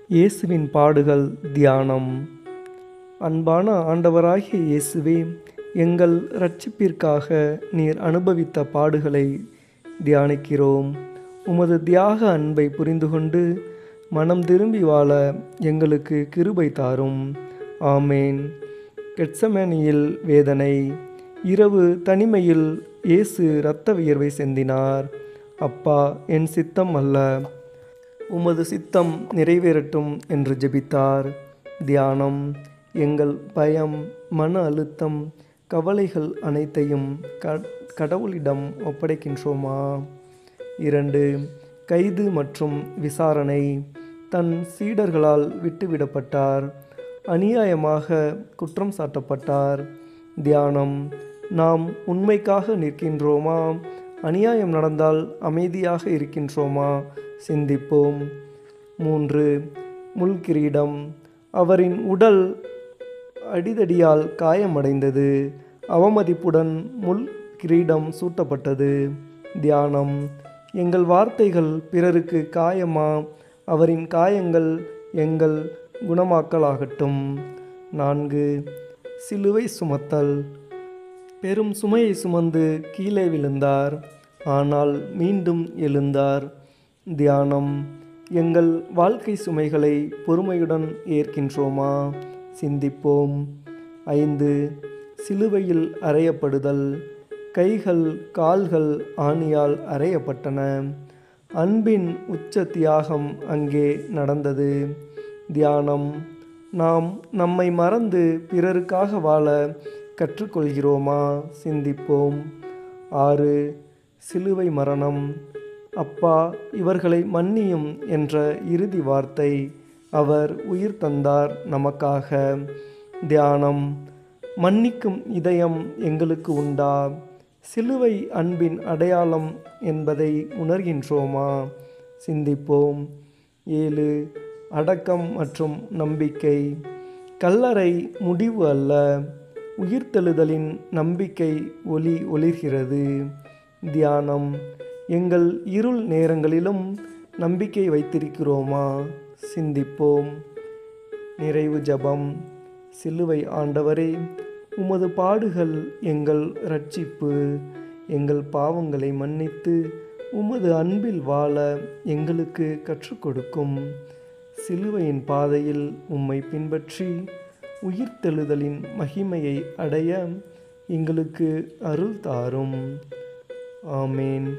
இயேசுவின் பாடுகள் தியானம். அன்பான ஆண்டவராகிய இயேசுவே, எங்கள் இரட்சிப்பிற்காக நீர் அனுபவித்த பாடுகளை தியானிக்கிறோம். உமது தியாக அன்பை புரிந்து கொண்டு மனம் திரும்பி வாழ எங்களுக்கு கிருபை தாரும். ஆமேன். கெத்செமனியில் வேதனை. இரவு தனிமையில் இயேசு இரத்த வியர்வை சிந்தினார். அப்பா, என் சித்தம் அல்ல, உமது சித்தம் நிறைவேறட்டும் என்று ஜெபித்தார். தியானம். எங்கள் பயம், மன அழுத்தம், கவலைகள் அனைத்தையும் கடவுளிடம் ஒப்படைக்கின்றோமா? 2. கைது மற்றும் விசாரணை. தன் சீடர்களால் விட்டுவிடப்பட்டார். அநியாயமாக குற்றம் சாட்டப்பட்டார். தியானம். நாம் உண்மைக்காக நிற்கின்றோமா? அநியாயம் நடந்தால் அமைதியாக இருக்கின்றோமா? சிந்திப்போம். 3. முள்கிரீடம். அவரின் உடல் அடிதடியால் காயமடைந்தது. அவமதிப்புடன் முள் கிரீடம் சூட்டப்பட்டது. தியானம். எங்கள் வார்த்தைகள் பிறருக்கு காயமா? அவரின் காயங்கள் எங்கள் குணமாக்கலாகட்டும். 4. சிலுவை சுமத்தல். பெரும் சுமையை சுமந்து கீழே விழுந்தார், ஆனால் மீண்டும் எழுந்தார். தியானம். எங்கள் வாழ்க்கை சுமைகளை பொறுமையுடன் ஏற்கின்றோமா? சிந்திப்போம். 5. சிலுவையில் அறையப்படுதல். கைகள், கால்கள் ஆணியால் அறையப்பட்டன. அன்பின் உச்ச தியாகம் அங்கே நடந்தது. தியானம். நாம் நம்மை மறந்து பிறருக்காக வாழ கற்றுக்கொள்கிறோமா? சிந்திப்போம். 6. சிலுவை மரணம். அப்பா, இவர்களை மன்னியும் என்ற இறுதி வார்த்தை. அவர் உயிர் தந்தார் நமக்காக. தியானம். மன்னிக்கும் இதயம் எங்களுக்கு உண்டா? சிலுவை அன்பின் அடையாளம் என்பதை உணர்கின்றோமா? சிந்திப்போம். 7. அடக்கம் மற்றும் நம்பிக்கை. கல்லறை முடிவு அல்ல, உயிர்த்தெழுதலின் நம்பிக்கை ஒளிர்கிறது. தியானம். எங்கள் இருள் நேரங்களிலும் நம்பிக்கை வைத்திருக்கிறோமா? சிந்திப்போம். நிறைவு ஜெபம். சிலுவை ஆண்டவரே, உமது பாடுகள் எங்கள் இரட்சிப்பு. எங்கள் பாவங்களை மன்னித்து உமது அன்பில் வாழ எங்களுக்கு கற்றுக் கொடுக்கும். சிலுவையின் பாதையில் உம்மை பின்பற்றி உயிர்த்தெழுதலின் மகிமையை அடைய எங்களுக்கு அருள் தாரும். ஆமேன்.